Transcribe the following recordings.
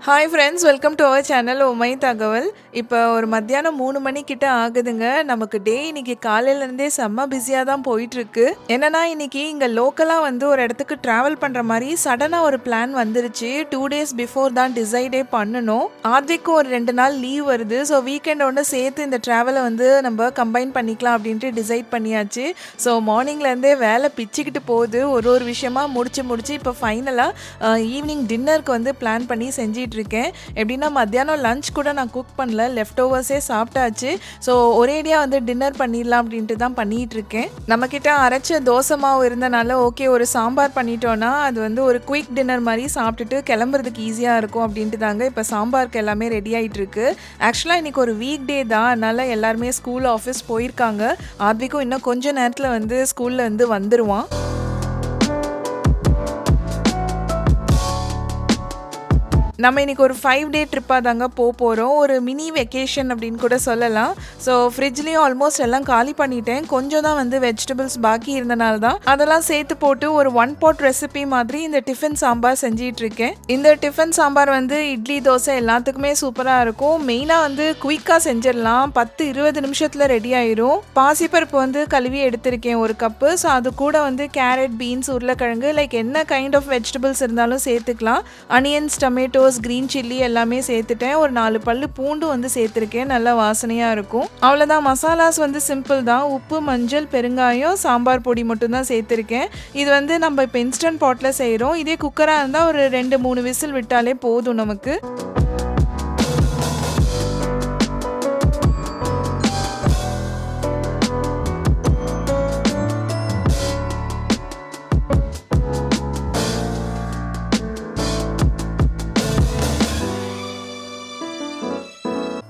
Hi friends, welcome to our channel உமை தகவல். இப்போ ஒரு மத்தியானம் 3 மணிக்கிட்ட ஆகுதுங்க. நமக்கு டே இன்னைக்கு காலையிலேருந்தே செம்ம பிஸியாக தான் போயிட்டுருக்கு. என்னன்னா இன்னைக்கு இங்கே லோக்கலாக வந்து ஒரு இடத்துக்கு ட்ராவல் பண்ணுற மாதிரி சடனாக ஒரு பிளான் வந்துருச்சு. 2 டேஸ் பிஃபோர் தான் டிசைடே பண்ணணும். ஆத்விக்கும் ஒரு 2 நாள் லீவ் வருது. ஸோ வீக்கெண்டோட சேர்த்து இந்த ட்ராவலை வந்து நம்ம கம்பைன் பண்ணிக்கலாம் அப்படின்ட்டு டிசைட் பண்ணியாச்சு. ஸோ மார்னிங்லேருந்தே வேலை பிச்சுக்கிட்டு போகுது. ஒரு விஷயமா முடிச்சு இப்போ ஃபைனலாக ஈவினிங் டின்னருக்கு வந்து பிளான் பண்ணி செஞ்சிட்டு இருக்கேன். எப்படின்னா மத்தியானம் லஞ்ச் கூட நான் குக் பண்ணல, லெஃப்ட் ஓவர்ஸே சாப்பிட்டாச்சு. ஸோ ஒரேடியாக வந்து டின்னர் பண்ணிடலாம் அப்படின்ட்டு தான் பண்ணிகிட்டு இருக்கேன். நம்மக்கிட்ட அரைச்ச தோசை மாவு இருந்தனால ஓகே ஒரு சாம்பார் பண்ணிட்டோன்னா அது வந்து ஒரு குயிக் டின்னர் மாதிரி சாப்பிட்டுட்டு கிளம்புறதுக்கு ஈஸியாக இருக்கும் அப்படின்ட்டு தாங்க இப்போ சாம்பாருக்கு எல்லாமே ரெடி ஆகிட்டு இருக்கு. ஆக்சுவலாக இன்றைக்கி ஒரு வீக் டே தான், அதனால் எல்லாருமே ஸ்கூல் ஆஃபீஸ் போயிருக்காங்க. ஆத்விக்கும் இன்னும் கொஞ்சம் நேரத்தில் வந்து ஸ்கூலில் வந்து வந்துடுவான். நம்ம இன்றைக்கி ஒரு 5 டே ட்ரிப்பாக தாங்க போகிறோம். ஒரு மினி வெக்கேஷன் அப்படின்னு கூட சொல்லலாம். ஸோ ஃப்ரிட்ஜ்லேயும் ஆல்மோஸ்ட் எல்லாம் காலி பண்ணிட்டேன். கொஞ்சம் தான் வந்து வெஜிடபிள்ஸ் பாக்கி இருந்தனால தான் அதெல்லாம் சேர்த்து போட்டு ஒரு 1 pot ரெசிபி மாதிரி இந்த டிஃபன் சாம்பார் செஞ்சிட்ருக்கேன். இந்த டிஃபன் சாம்பார் வந்து இட்லி தோசை எல்லாத்துக்குமே சூப்பராக இருக்கும். மெயினாக வந்து குயிக்காக செஞ்சிடலாம், 10-20 நிமிஷத்தில் ரெடி ஆயிரும். பாசிப்பருப்பு வந்து கழுவி எடுத்திருக்கேன் 1 கப்பு. ஸோ அது கூட வந்து கேரட், பீன்ஸ், உருளைக்கிழங்கு லைக் என்ன கைண்ட் ஆஃப் வெஜிடபிள்ஸ் இருந்தாலும் சேர்த்துக்கலாம். அனியன்ஸ், டொமேட்டோ, கிரீன் சில்லி எல்லாமே சேர்த்துட்டேன். ஒரு 4 பல்லு பூண்டு வந்து சேர்த்துருக்கேன், நல்லா வாசனையாக இருக்கும். அவ்வளோதான். மசாலாஸ் வந்து சிம்பிள் தான். உப்பு, மஞ்சள், பெருங்காயம், சாம்பார் பொடி மட்டும் தான் சேர்த்துருக்கேன். இது வந்து நம்ம இப்போ இன்ஸ்டன்ட் பாட்டில் செய்கிறோம். இதே குக்கராக இருந்தால் ஒரு 2-3 விசில் விட்டாலே போதும் நமக்கு.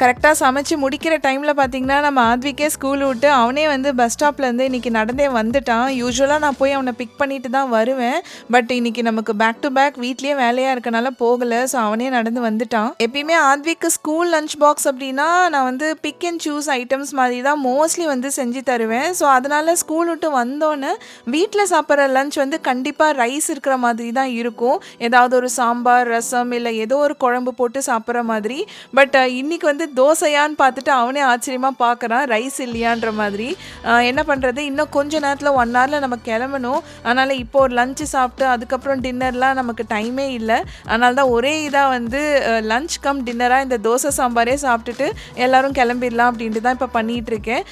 கரெக்டாக சமைச்சு முடிக்கிற டைமில் பார்த்தீங்கன்னா நம்ம ஆத்விக்கே ஸ்கூல் விட்டு அவனே வந்து பஸ் ஸ்டாப்லேருந்து இன்றைக்கி நடந்தே வந்துட்டான். யூஸ்வலாக நான் போய் அவனை பிக் பண்ணிட்டு தான் வருவேன். பட் இன்றைக்கி நமக்கு பேக் டு பேக் வீட்லேயே வேலையாக இருக்கனால போகலை. ஸோ அவனே நடந்து வந்துட்டான். எப்பயுமே ஆத்விக்கு ஸ்கூல் லஞ்ச் பாக்ஸ் அப்படின்னா நான் வந்து பிக் அண்ட் சூஸ் ஐட்டம்ஸ் மாதிரி தான் மோஸ்ட்லி வந்து செஞ்சு தருவேன். ஸோ அதனால் ஸ்கூல் விட்டு வந்தோன்னே வீட்டில் சாப்பிட்ற லஞ்ச் வந்து கண்டிப்பாக ரைஸ் இருக்கிற மாதிரி தான் இருக்கும். ஏதாவது ஒரு சாம்பார், ரசம் இல்லை ஏதோ ஒரு குழம்பு போட்டு சாப்பிட்ற மாதிரி. பட் இன்றைக்கி வந்து தோசையான்னு பார்த்துட்டு அவனே ஆச்சரியமாக பார்க்குறான், ரைஸ் இல்லையான்ற மாதிரி. என்ன பண்ணுறது, இன்னும் கொஞ்சம் நேரத்தில் 1 ஹவரில் நம்ம கிளம்பணும். அதனால் இப்போ ஒரு லஞ்சு சாப்பிட்டு அதுக்கப்புறம் டின்னர்லாம் நமக்கு டைமே இல்லை. அதனால தான் ஒரே இதாக வந்து லஞ்ச் கம் டின்னராக இந்த தோசை சாம்பாரே சாப்பிட்டுட்டு எல்லோரும் கிளம்பிடலாம் அப்படின்ட்டு தான் இப்போ பண்ணிகிட்ருக்கேன்.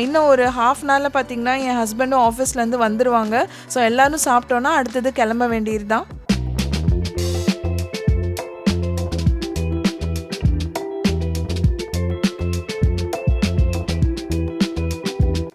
இன்னும் ஒரு ஹாஃப் அன் ஹவரில் பார்த்திங்கன்னா என் ஹஸ்பண்டும் ஆஃபீஸ்லேருந்து வந்துடுவாங்க. ஸோ எல்லோரும் சாப்பிட்டோன்னா அடுத்தது கிளம்ப வேண்டியது தான்.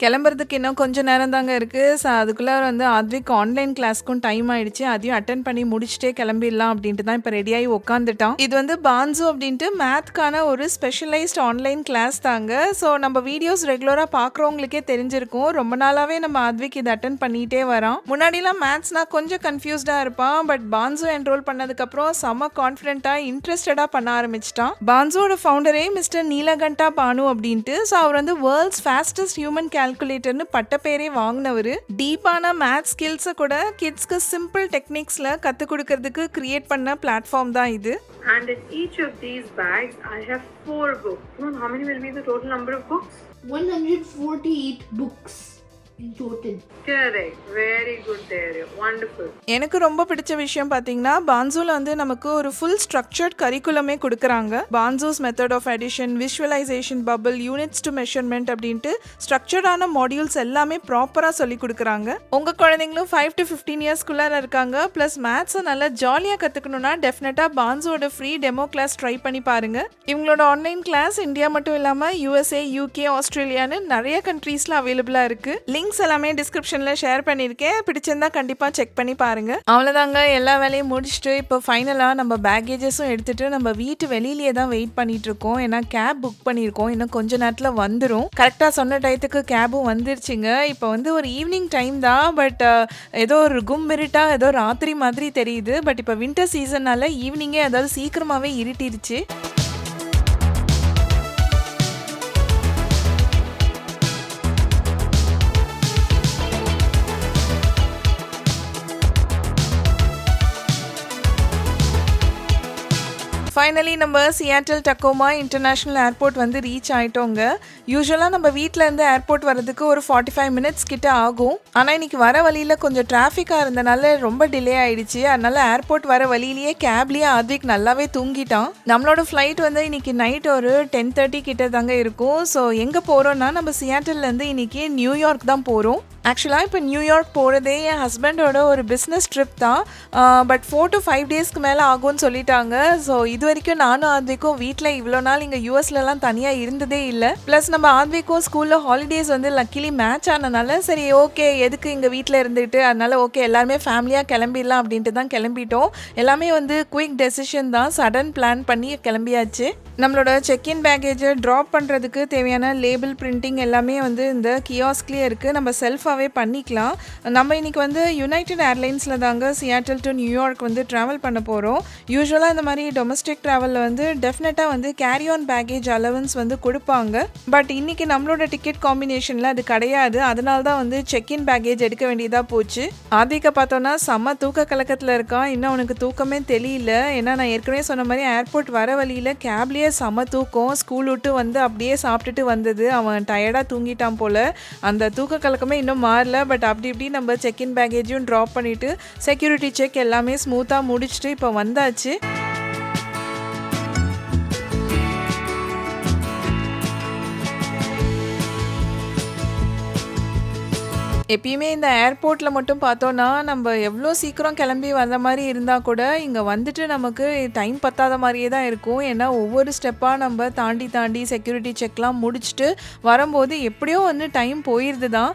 கிளம்புறதுக்கு இன்னும் கொஞ்சம் நேரம் தாங்க இருக்குது. ஸோ அதுக்குள்ளே வந்து ஆத்விக் ஆன்லைன் கிளாஸ்க்கும் டைம் ஆகிடுச்சு. அதையும் அட்டன் பண்ணி முடிச்சுட்டே கிளம்பிடலாம் அப்படின்ட்டு தான் இப்போ ரெடியாகி உட்காந்துட்டான். இது வந்து பான்சு அப்படின்ட்டு மேத்க்கான ஒரு ஸ்பெஷலைஸ்ட் ஆன்லைன் கிளாஸ் தாங்க. ஸோ நம்ம வீடியோஸ் ரெகுலராக பார்க்குறவங்களுக்கே தெரிஞ்சிருக்கும். ரொம்ப நாளாகவே நம்ம ஆத்விக் இதை அட்டன் பண்ணிகிட்டே வரான். முன்னாடிலாம் மேத்ஸ்னால் கொஞ்சம் கன்ஃபியூஸ்டாக இருப்பான். பட் பான்சு என்ரோல் பண்ணதுக்கப்புறம் செம்ம கான்ஃபிடென்ட்டாக இன்ட்ரெஸ்டடாக பண்ண ஆரம்பிச்சிட்டான். பான்சுவோட ஃபவுண்டரே மிஸ்டர் நீலகண்டா பானு அப்படின்ட்டு. ஸோ அவர் வந்து வேர்ல்ட்ஸ் ஃபாஸ்டஸ்ட் ஹியூமன் கால்குலேட்டர்னு பட்ட பேரே வாங்கினவர். டீப்பான மேத்ஸ் ஸ்கில்ஸை கூட கிட்ஸ்க்கு சிம்பிள் டெக்னிக்ஸில் கற்றுக் கொடுக்கறதுக்கு கிரியேட் பண்ண பிளாட்ஃபார்ம் தான் இது. And in each of these bags, I have 4 books. You know how many will be the total number of books? 148 books in total. Correct. Very good there. Wonderful. எனக்கு ரொம்ப பிடிச்ச விஷயம் பார்த்தீங்கன்னா பான்சூல வந்து நமக்கு ஒரு ஃபுல் ஸ்ட்ரக்சர்ட் கரிக்குலமே கொடுக்குறாங்க. பான்சூஸ் method of addition, visualisation, bubble, units to measurement அப்படின்ட்டு ஸ்ட்ரக்சர்டான மாடியூல்ஸ் எல்லாமே ப்ராப்பராக சொல்லி கொடுக்குறாங்க. உங்கள் குழந்தைங்களும் 5 to 15 இயர்ஸ்க்குள்ளே இருக்காங்க. ப்ளஸ் மேத்ஸை நல்லா ஜாலியாக கற்றுக்கணுன்னா டெஃபினட்டாக பான்சோட ஃப்ரீ டெமோ கிளாஸ் ட்ரை பண்ணி பாருங்கள். இவங்களோட ஆன்லைன் கிளாஸ் இந்தியா மட்டும் இல்லாமல் USA, UK, ஆஸ்திரேலியான்னு நிறைய கண்ட்ரீஸில் அவைலபிளாக இருக்குது. லிங்க்ஸ் எல்லாமே டிஸ்கிரிப்ஷனில் ஷேர் பண்ணியிருக்கேன். பிடிச்சிருந்தா கண்டிப்பாக செக் பண்ணி பாருங்கள். அவ்வளோதாங்க, எல்லா வேலையும் முடிச்சுட்டு இப்போ ஃபைனலாக நம்ம பேக்கேஜஸும் எடுத்துகிட்டு நம்ம வீட்டு வெளியிலேயே தான் வெயிட் பண்ணிட்டு இருக்கோம். ஏன்னா கேப் புக் பண்ணியிருக்கோம், இன்னும் கொஞ்ச நேரத்தில் வந்துடும். கரெக்டாக சொன்ன டயத்துக்கு கேபும் வந்துருச்சுங்க. இப்போ வந்து ஒரு ஈவினிங் டைம் தான். பட் ஏதோ ஒரு கும்பிருட்டாக ஏதோ ராத்திரி மாதிரி தெரியுது. பட் இப்போ வின்டர் சீசன்னால ஈவினிங்கே அதாவது சீக்கிரமாகவே இருட்டிருச்சு. ஃபைனலி நம்ம சியாட்டில் டக்கோமா இன்டர்நேஷ்னல் ஏர்போர்ட் வந்து ரீச் ஆகிட்டோங்க. யூஸ்வலாக நம்ம வீட்டிலேருந்து ஏர்போர்ட் வரதுக்கு ஒரு 45 மினிட்ஸ் கிட்ட ஆகும். ஆனால் இன்னைக்கு வர வழியில் கொஞ்சம் டிராஃபிக்காக இருந்தனால ரொம்ப டிலே ஆயிடுச்சு. அதனால ஏர்போர்ட் வர வழியிலேயே கேப்லேயே ஆத்விக் நல்லாவே தூங்கிட்டான். நம்மளோட ஃப்ளைட் வந்து இன்னைக்கு நைட் ஒரு 10:30 கிட்ட தாங்க இருக்கும். ஸோ எங்கே போகிறோன்னா நம்ம சியாட்டில்லேருந்து இன்னைக்கு நியூயார்க் தான் போகிறோம். ஆக்சுவலாக இப்போ நியூயார்க் போகிறதே என் ஹஸ்பண்டோட ஒரு பிஸ்னஸ் ட்ரிப் தான். பட் 4 to 5 டேஸ்க்கு மேலே ஆகும்னு சொல்லிட்டாங்க. ஸோ இது வரைக்கும் நானும் ஆத்விக்கும் வீட்டில் இவ்வளோ நாள் இங்கே யூஎஸ்லலாம் தனியாக இருந்ததே இல்லை. ப்ளஸ் நம்ம ஆத்விக்கும் ஸ்கூலில் ஹாலிடேஸ் வந்து லக்கிலி மேட்ச் ஆனனால சரி ஓகே எதுக்கு இங்கே வீட்டில் இருந்துட்டு, அதனால ஓகே எல்லாருமே ஃபேமிலியாக கிளம்பிடலாம் அப்படின்ட்டு தான் கிளம்பிட்டோம். எல்லாமே வந்து குயிக் டெசிஷன் தான், சடன் பிளான் பண்ணி கிளம்பியாச்சு. நம்மளோட செக்இன் பேக்கேஜை ட்ராப் பண்ணுறதுக்கு தேவையான லேபிள் பிரிண்டிங் எல்லாமே வந்து இந்த கியாஸ்க்லேயே இருக்குது. நம்ம செல்ஃபாகவே பண்ணிக்கலாம். நம்ம இன்றைக்கி வந்து யுனைடெட் ஏர்லைன்ஸில் தாங்க சியாட்டில் டு நியூயார்க் வந்து ட்ராவல் பண்ண போகிறோம். யூஸ்வலாக இந்த மாதிரி டொமஸ்டிக் ட்ராவலில் வந்து டெஃபினட்டாக வந்து கேரி ஆன் பேக்கேஜ் அலவன்ஸ் வந்து கொடுப்பாங்க. பட் இன்றைக்கி நம்மளோட டிக்கெட் காம்பினேஷனில் அது கிடையாது. அதனால தான் வந்து செக்இன் பேக்கேஜ் எடுக்க வேண்டியதாக போச்சு. ஆதிக்க பார்த்தோன்னா செம்ம தூக்க கலக்கத்தில் இருக்கான். இன்னும் அவனுக்கு தூக்கமே தெரியல. ஏன்னா நான் ஏற்கனவே சொன்ன மாதிரி ஏர்போர்ட் வர வழியில் கேப்லேயே செம தூக்கம். ஸ்கூல் விட்டு வந்து அப்படியே சாப்பிட்டுட்டு வந்தது. அவன் டயர்டாக தூங்கிட்டான் போல். அந்த தூக்க கலக்கமே இன்னும் மாறல. பட் அப்படி இப்படி நம்ம செக்இன் பேக்கேஜும் ட்ராப் பண்ணிவிட்டு செக்யூரிட்டி செக் எல்லாமே ஸ்மூத்தாக முடிச்சுட்டு இப்போ வந்தாச்சு. எப்பயுமே இந்த ஏர்போர்ட்டில் மட்டும் பார்த்தோன்னா நம்ம எவ்வளோ சீக்கிரம் கிளம்பி வந்த மாதிரி இருந்தால் கூட இங்கே வந்துட்டு நமக்கு டைம் பத்தாத மாதிரியே தான் இருக்கும். ஏன்னா ஒவ்வொரு ஸ்டெப்பாக நம்ம தாண்டி செக்யூரிட்டி செக்லாம் முடிச்சுட்டு வரும்போது எப்படியோ வந்து டைம் போயிடுது தான்.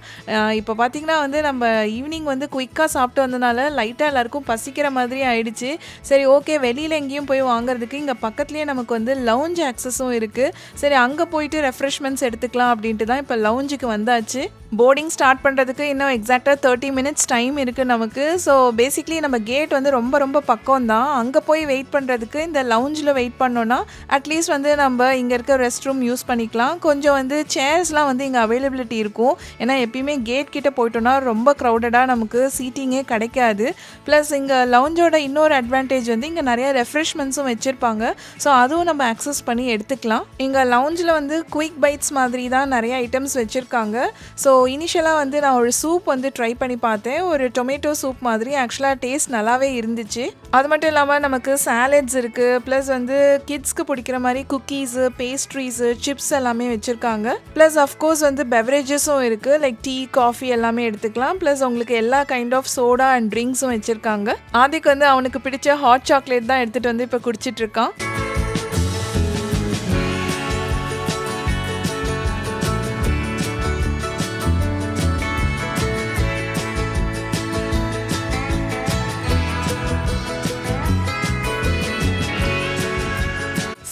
இப்போ பார்த்திங்கன்னா வந்து நம்ம ஈவினிங் வந்து குயிக்காக சாப்பிட்டு வந்தனால லைட்டாக எல்லாருக்கும் பசிக்கிற மாதிரி ஆயிடுச்சு. சரி ஓகே வெளியில் எங்கேயும் போய் வாங்குறதுக்கு இங்கே பக்கத்துலேயே நமக்கு வந்து லவுஞ்ச் ஆக்சஸும் இருக்குது. சரி அங்கே போயிட்டு ரெஃப்ரெஷ்மெண்ட்ஸ் எடுத்துக்கலாம் அப்படின்ட்டு தான் இப்போ லவுஞ்சுக்கு வந்தாச்சு. போர்டிங் ஸ்டார்ட் பண்ணுறதுக்கு இன்னும் எக்ஸாக்டாக 30 மினிட்ஸ் டைம் இருக்குது நமக்கு. ஸோ பேசிக்லி நம்ம கேட் வந்து ரொம்ப பக்கம் தான். அங்கே போய் வெயிட் பண்ணுறதுக்கு இந்த லவுஞ்சில் வெயிட் பண்ணோன்னா அட்லீஸ்ட் வந்து நம்ம இங்கே இருக்க ரெஸ்ட் ரூம் யூஸ் பண்ணிக்கலாம். கொஞ்சம் வந்து சேர்ஸ்லாம் வந்து இங்கே அவைலபிலிட்டி இருக்கும். ஏன்னா எப்பயுமே கேட் கிட்டே போயிட்டோன்னா ரொம்ப க்ரௌடடாக நமக்கு சீட்டிங்கே கிடைக்காது. ப்ளஸ் இங்கே லவுஞ்சோட இன்னொரு அட்வான்டேஜ் வந்து இங்கே நிறைய ரெஃப்ரெஷ்மெண்ட்ஸும் வச்சுருப்பாங்க. ஸோ அதுவும் நம்ம அக்சஸ் பண்ணி எடுத்துக்கலாம். இங்கே லவுஞ்சில் வந்து குயிக் பைட்ஸ் மாதிரி தான் நிறைய ஐட்டம்ஸ் வச்சுருக்காங்க. ஸோ இனிஷியலாக வந்து நான் ஒரு சூப் வந்து ட்ரை பண்ணி பார்த்தேன். ஒரு டொமேட்டோ சூப் மாதிரி ஆக்சுவலாக டேஸ்ட் நல்லாவே இருந்துச்சு. அது மட்டும் இல்லாமல் நமக்கு சாலட்ஸ் இருக்குது. ப்ளஸ் வந்து கிட்ஸ்க்கு பிடிக்கிற மாதிரி குக்கீஸு, பேஸ்ட்ரீஸு, சிப்ஸ் எல்லாமே வச்சுருக்காங்க. ப்ளஸ் அஃப்கோர்ஸ் வந்து பெவரேஜஸும் இருக்குது. லைக் டீ, காஃபி எல்லாமே எடுத்துக்கலாம். ப்ளஸ் உங்களுக்கு எல்லா கைண்ட் ஆஃப் சோடா அண்ட் ட்ரிங்க்ஸும் வச்சுருக்காங்க. ஆதிக்கு வந்து அவனுக்கு பிடிச்ச ஹாட் சாக்லேட் தான் எடுத்துகிட்டு வந்து இப்போ குடிச்சிட்ருக்கான்.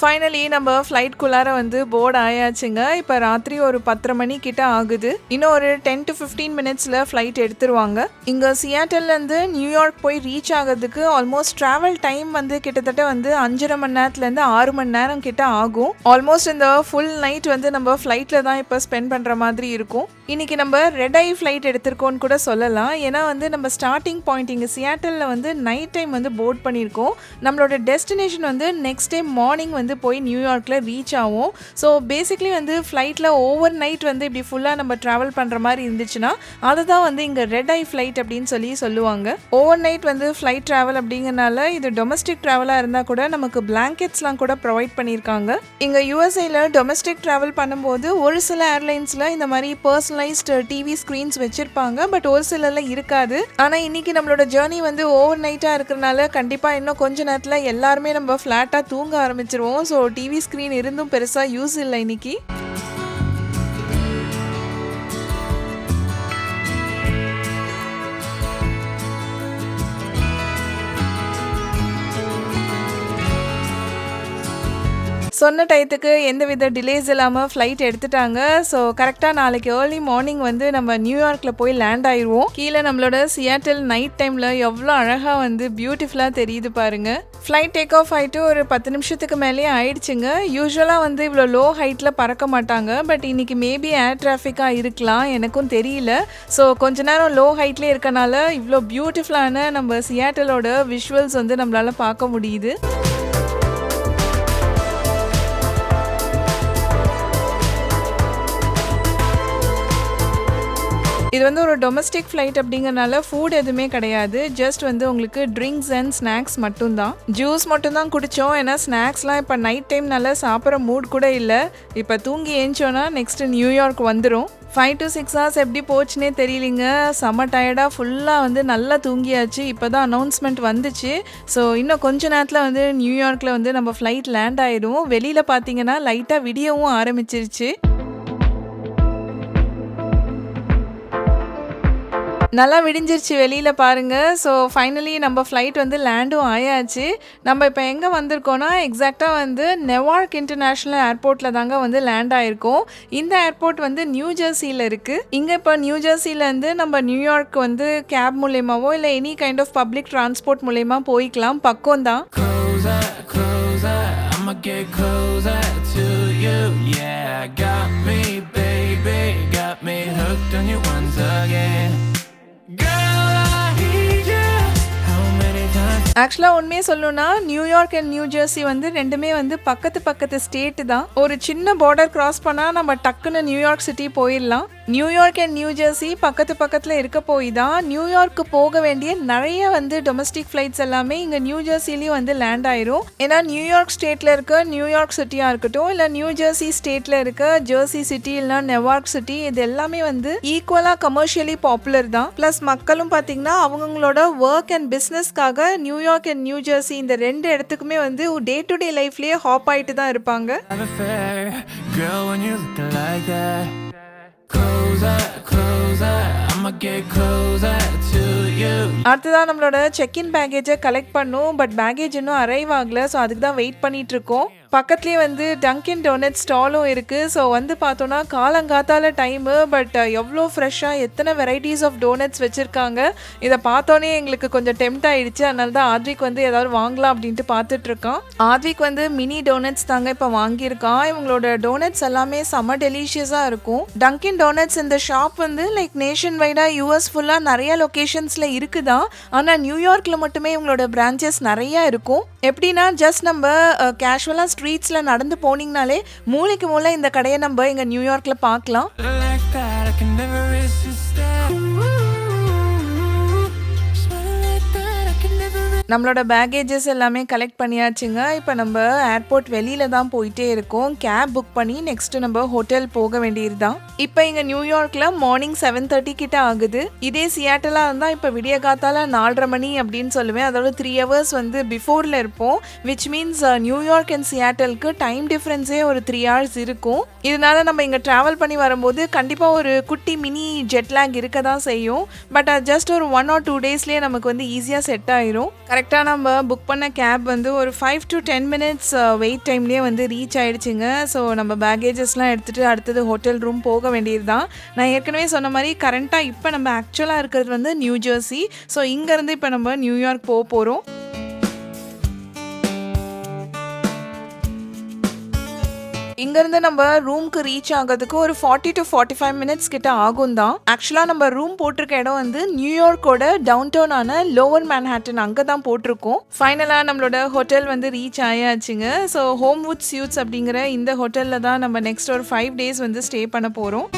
ஃபைனலி நம்ம ஃப்ளைட்குள்ளார வந்து போர்டு ஆயாச்சுங்க. இப்போ ராத்திரி ஒரு 10:30 மணி கிட்ட ஆகுது. இன்னும் ஒரு 10 to 15 மினிட்ஸில் ஃப்ளைட் எடுத்துருவாங்க. இங்கே சியாட்டல்லேருந்து நியூயார்க் போய் ரீச் ஆகிறதுக்கு ஆல்மோஸ்ட் ட்ராவல் டைம் வந்து கிட்டத்தட்ட வந்து 5.5 மணி நேரத்துலேருந்து 6 மணி நேரம் கிட்ட ஆகும். ஆல்மோஸ்ட் இந்த ஃபுல் நைட் வந்து நம்ம ஃப்ளைட்டில் தான் இப்போ ஸ்பெண்ட் பண்ணுற மாதிரி இருக்கும். இன்றைக்கி நம்ம ரெட் ஐ ஃப்ளைட் எடுத்திருக்கோன்னு கூட சொல்லலாம். ஏன்னா வந்து நம்ம ஸ்டார்டிங் பாயிண்ட் இங்கே சியாட்டலில் வந்து நைட் டைம் வந்து போர்ட் பண்ணியிருக்கோம். நம்மளோட டெஸ்டினேஷன் வந்து நெக்ஸ்ட் டே மார்னிங் வந்து போய் நியூயார்க்கில் ரீச் ஆகும். ஸோ பேசிக்லி வந்து ஃப்ளைட்டில் ஓவர் நைட் வந்து இப்படி ஃபுல்லாக நம்ம ட்ராவல் பண்ணுற மாதிரி இருந்துச்சுன்னா அதை தான் வந்து இங்கே ரெட் ஐ ஃப்ளைட் அப்படின்னு சொல்லுவாங்க. ஓவர் நைட் வந்து ஃப்ளைட் ட்ராவல் அப்படிங்கிறனால இது டொமஸ்டிக் ட்ராவலாக இருந்தால் கூட நமக்கு பிளாங்கெட்ஸ்லாம் கூட ப்ரொவைட் பண்ணியிருக்காங்க. இங்கே யூஎஸ்ஏல டொமஸ்டிக் ட்ராவல் பண்ணும்போது ஒரு சில ஏர்லைன்ஸில் இந்த மாதிரி பர்சனலைஸ்டு டிவி ஸ்க்ரீன்ஸ் வச்சுருப்பாங்க. பட் ஒரு சிலரில் இருக்காது. ஆனால் இன்றைக்கி நம்மளோட ஜேர்னி வந்து ஓவர் நைட்டாக இருக்கிறனால கண்டிப்பாக இன்னும் கொஞ்ச நேரத்தில் எல்லாருமே நம்ம ஃப்ளாட்டாக தூங்க ஆரம்பிச்சிருவோம். ஸோ டிவி ஸ்க்ரீன் இருந்தும் பெருசாக யூஸ் இல்லை இன்னைக்கு. சொன்ன டயத்துக்கு எந்தவித டிலேஸ் இல்லாமல் ஃப்ளைட் எடுத்துட்டாங்க. ஸோ கரெக்டாக நாளைக்கு ஏர்லி மார்னிங் வந்து நம்ம நியூயார்க்கில் போய் லேண்ட் ஆயிடுவோம். கீழே நம்மளோட சியாட்டில் நைட் டைமில் எவ்வளோ அழகாக வந்து பியூட்டிஃபுல்லாக தெரியுது பாருங்கள். ஃப்ளைட் டேக் ஆஃப் ஆகிட்டு ஒரு 10 நிமிஷத்துக்கு மேலேயே ஆயிடுச்சுங்க. யூஸ்வலாக வந்து இவ்வளோ லோ ஹைட்டில் பறக்க மாட்டாங்க. பட் இன்றைக்கி மேபி ஏர் டிராஃபிக்காக இருக்கலாம், எனக்கும் தெரியல. ஸோ கொஞ்ச நேரம் லோ ஹைட்லேயே இருக்கனால இவ்வளோ பியூட்டிஃபுல்லான நம்ம சியாட்டலோட விஷுவல்ஸ் வந்து நம்மளால் பார்க்க முடியுது. இது வந்து ஒரு டொமஸ்டிக் ஃப்ளைட் அப்படிங்கறனால ஃபுட் எதுவுமே கிடையாது. ஜஸ்ட் வந்து உங்களுக்கு ட்ரிங்க்ஸ் அண்ட் ஸ்நாக்ஸ் மட்டும்தான். ஜூஸ் மட்டும்தான் குடித்தோம். ஏன்னா ஸ்நாக்ஸ்லாம் இப்போ நைட் டைம் நல்லா சாப்பிட்ற மூட் கூட இல்லை. இப்போ தூங்கி ஏஞ்சோன்னா நெக்ஸ்ட் நியூயார்க் வந்துடும். 5 to 6 hours எப்படி போச்சுனே தெரியலிங்க. செம்ம டயர்டாக ஃபுல்லாக வந்து நல்லா தூங்கியாச்சு. இப்போ தான் அனௌன்ஸ்மெண்ட் வந்துச்சு. ஸோ இன்னும் கொஞ்ச நேரத்தில் வந்து நியூயார்க்கில் வந்து நம்ம ஃப்ளைட் லேண்ட் ஆகிடும். வெளியில் பார்த்தீங்கன்னா லைட்டாக விடியவும் ஆரம்பிச்சிருச்சு. நல்லா விடிஞ்சிருச்சு வெளியில் பாருங்கள். ஸோ ஃபைனலி நம்ம ஃப்ளைட் வந்து லேண்டும் ஆயாச்சு. நம்ம இப்போ எங்கே வந்திருக்கோன்னா எக்ஸாக்டாக வந்து நெவார்க் இன்டர்நேஷ்னல் ஏர்போர்ட்டில் தாங்க வந்து லேண்ட் ஆகிருக்கோம். இந்த ஏர்போர்ட் வந்து நியூ ஜெர்சியில் இருக்குது. இங்கே இப்போ நியூ ஜெர்சியிலேருந்து நம்ம நியூயார்க் வந்து கேப் மூலயமாவோ இல்லை any kind of public transport மூலயமா போய்க்கலாம். பக்கம் தான். ஆக்சுவலாக உண்மையே சொல்லணும்னா நியூயார்க் அண்ட் நியூ ஜெர்சி வந்து ரெண்டுமே வந்து பக்கத்து ஸ்டேட்டு தான். ஒரு சின்ன பார்டர் கிராஸ் பண்ணால் நம்ம டக்குன்னு நியூயார்க் சிட்டி போயிடலாம். நியூயார்க் அண்ட் நியூ ஜெர்சி பக்கத்தில் இருக்க போய் தான் நியூயார்க்கு போக வேண்டிய நிறைய வந்து டொமஸ்டிக் ஃப்ளைட்ஸ் எல்லாமே இங்கே நியூ ஜெர்சிலையும் வந்து லேண்ட் ஆயிரும். ஏன்னா நியூயார்க் ஸ்டேட்டில் இருக்க நியூயார்க் சிட்டியாக இருக்கட்டும், இல்லை நியூ ஜெர்சி ஸ்டேட்டில் இருக்க ஜெர்சி சிட்டி இல்லைனா நெவார்க் சிட்டி, இது எல்லாமே வந்து ஈக்குவலாக கமர்ஷியலி பாப்புலர் தான். ப்ளஸ் மக்களும் பார்த்தீங்கன்னா அவங்களோட ஒர்க் அண்ட் பிஸ்னஸ்க்காக நியூயார்க் அண்ட் நியூ ஜெர்சி இந்த ரெண்டு இடத்துக்குமே வந்து டே டு டே லைஃப்லேயே ஹாப் ஆகிட்டு தான் இருப்பாங்க. அடுத்ததான் நம்மளோட செக்இன் பேக்கேஜை கலெக்ட் பண்ணும். பட் பேக்கேஜ் இன்னும் அரைவ் ஆகல. ஸோ அதுக்கு தான் வெயிட் பண்ணிட்டு இருக்கோம். பக்கத்துலேயே வந்து டங்கின் டோனட் ஸ்டாலும் இருக்குது. ஸோ வந்து பார்த்தோன்னா காலங்காத்தால டைமு. பட் எவ்வளோ ஃப்ரெஷ்ஷாக எத்தனை வெரைட்டிஸ் ஆஃப் டோனட்ஸ் வச்சுருக்காங்க. இதை பார்த்தோன்னே எங்களுக்கு கொஞ்சம் டெம்ட் ஆகிடுச்சு. அதனால தான் ஆத்விக் வந்து ஏதாவது வாங்கலாம் அப்படின்ட்டு பார்த்துட்ருக்கான். ஆத்விக் வந்து மினி டோனட்ஸ் தாங்க இப்போ வாங்கியிருக்கான். இவங்களோட டோனட்ஸ் எல்லாமே செம்ம டெலிஷியஸாக இருக்கும். டங்கின் டோனட்ஸ் இந்த ஷாப் வந்து லைக் நேஷன் வைடாக யூஎஸ் ஃபுல்லாக நிறைய லொக்கேஷன்ஸில் இருக்குதான். ஆனால் நியூயார்க்கில் மட்டுமே இவங்களோட பிரான்ச்சஸ் நிறையா இருக்கும். எப்படின்னா ஜஸ்ட் நம்ம கேஷுவலாக ஸ்ட்ரீட்ஸில் நடந்து போனீங்கனாலே மூளைக்கு மூளை இந்த கடையை நம்ம இங்கே நியூயார்க்கில் பார்க்கலாம். நம்மளோட பேக்கேஜஸ் எல்லாமே கலெக்ட் பண்ணியாச்சுங்க. இப்போ நம்ம ஏர்போர்ட் வெளியில் தான் போயிட்டே இருக்கோம். கேப் புக் பண்ணி நெக்ஸ்ட் நம்ம ஹோட்டல் போக வேண்டியது தான். இப்போ இங்கே நியூயார்க்கில் மார்னிங் 7:30 கிட்ட ஆகுது. இதே சியாட்டலாக இருந்தால் இப்போ விடிய காத்தால 4:30 மணி அப்படின்னு சொல்லுவேன். அதோட 3 hours வந்து பிஃபோரில் இருப்போம். விச் மீன்ஸ் நியூயார்க் அண்ட் சியாட்டலுக்கு டைம் டிஃப்ரென்ஸே ஒரு 3 hours இருக்கும். இதனால நம்ம இங்கே ட்ராவல் பண்ணி வரும்போது கண்டிப்பாக ஒரு குட்டி மினி ஜெட்லாக் இருக்க தான் செய்யும். பட் அது ஜஸ்ட் ஒரு 1 or 2 daysலேயே நமக்கு வந்து ஈஸியாக செட் ஆயிரும். கரெக்டாக நம்ம புக் பண்ண கேப் வந்து ஒரு 5 to 10 minutes வெயிட் டைம்லேயே வந்து ரீச் ஆகிடுச்சிங்க. ஸோ நம்ம பேக்கேஜஸ்லாம் எடுத்துகிட்டு அடுத்தது ஹோட்டல் ரூம் போக வேண்டியது தான். நான் ஏற்கனவே சொன்ன மாதிரி கரண்ட்டாக இப்போ நம்ம ஆக்சுவலாக இருக்கிறது வந்து நியூ ஜெர்சி. ஸோ இங்கேருந்து இப்போ நம்ம நியூயார்க் போக போகிறோம். இங்கேருந்து நம்ம ரூம்க்கு ரீச் ஆகிறதுக்கு ஒரு 40 to 45 minutes கிட்ட ஆகும் தான். ஆக்சுவலாக நம்ம ரூம் போட்டிருக்க இடம் வந்து நியூயார்க்கோட டவுன் டவுனான லோவர் மேன்ஹாட்டன் அங்கே தான் போட்டிருக்கோம். ஃபைனலாக நம்மளோட ஹோட்டல் வந்து ரீச் ஆயாச்சுங்க. ஸோ ஹோம்வுட் ஸ்யூட்ஸ் அப்படிங்கிற இந்த ஹோட்டலில் தான் நம்ம நெக்ஸ்ட் ஒரு 5 days வந்து ஸ்டே பண்ண போகிறோம்.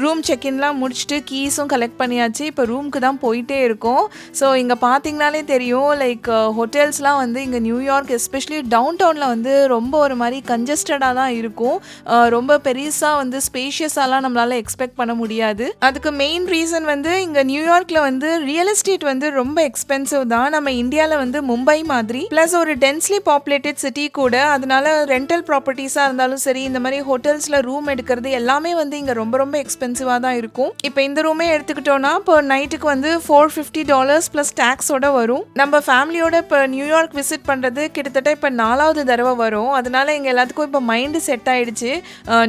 ரூம் செக்இன்லாம் முடிச்சுட்டு கீஸும் கலெக்ட் பண்ணியாச்சு. இப்போ ரூமுக்கு தான் போயிட்டே இருக்கோம். ஸோ இங்கே பார்த்தீங்கனாலே தெரியும் லைக் ஹோட்டல்ஸ்லாம் வந்து இங்கே நியூயார்க் எஸ்பெஷலி டவுன் டவுனில் வந்து ரொம்ப ஒரு மாதிரி கன்ஜஸ்டடாக தான் இருக்கும். ரொம்ப பெருசாக வந்து ஸ்பேஷியஸாலாம் நம்மளால் எக்ஸ்பெக்ட் பண்ண முடியாது. அதுக்கு மெயின் ரீசன் வந்து இங்கே நியூயார்க்கில் வந்து ரியல் எஸ்டேட் வந்து ரொம்ப எக்ஸ்பென்சிவ் தான். நம்ம இந்தியாவில் வந்து மும்பை மாதிரி ப்ளஸ் ஒரு டென்ஸ்லி பாப்புலேட்டட் சிட்டி கூட. அதனால ரெண்டல் ப்ராப்பர்ட்டிஸாக இருந்தாலும் சரி, இந்த மாதிரி ஹோட்டல்ஸில் ரூம் எடுக்கிறது எல்லாமே வந்து இங்கே ரொம்ப ரொம்ப எக்ஸ்பென்சிவ் தான் இருக்கும். இப்போ இந்த ரூமே எடுத்துக்கிட்டோம்னா இப்போ நைட்டுக்கு வந்து $450 பிளஸ் டாக்ஸோட வரும். நம்ம ஃபேமிலியோட இப்போ நியூயார்க் விசிட் பண்றது கிட்டத்தட்ட இப்போ 4வது தடவை வரும். அதனால எங்க எல்லாத்துக்கும் இப்போ மைண்டு செட் ஆயிடுச்சு.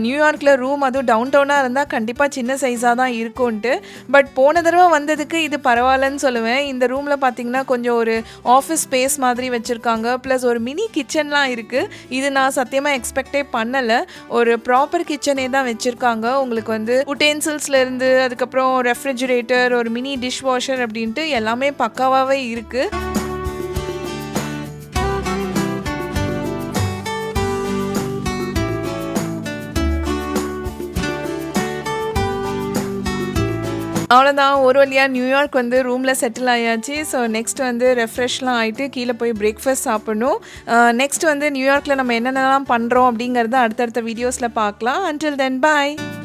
நியூயார்க்ல ரூம் அதுவும் டவுன் டவுனா இருந்தா கண்டிப்பா சின்ன சைஸா தான் இருக்கும்ட்டு. பட் போன தடவை வந்ததுக்கு இது பரவாயில்லன்னு சொல்லுவேன். இந்த ரூம்ல பாத்தீங்கன்னா கொஞ்சம் ஒரு ஆஃபீஸ் ஸ்பேஸ் மாதிரி வச்சிருக்காங்க. பிளஸ் ஒரு மினி கிச்சன்லாம் இருக்கு. இது நான் சத்தியமா எக்ஸ்பெக்டே பண்ணல. ஒரு ப்ராப்பர் கிச்சனே தான் வச்சிருக்காங்க. உங்களுக்கு வந்து யூட்டென்சில்ஸ்ல இருந்து அதுக்கப்புறம் ரெஃப்ரிஜரேட்டர், ஒரு மினி டிஷ் வாஷர் அப்படின்ட்டு எல்லாமே பக்காவாகவே இருக்கு. அவ்வளோதான், ஒரு வழியாக நியூயார்க் வந்து ரூமில் செட்டில் ஆயாச்சு. ஸோ நெக்ஸ்ட் வந்து ரெஃப்ரெஷ்லாம் ஆகிட்டு கீழே போய் பிரேக்ஃபாஸ்ட் சாப்பிடணும். நெக்ஸ்ட் வந்து நியூயார்க்கில் நம்ம என்னென்னலாம் பண்ணுறோம் அப்படிங்கிறத அடுத்தடுத்த வீடியோஸில் பார்க்கலாம். until then bye.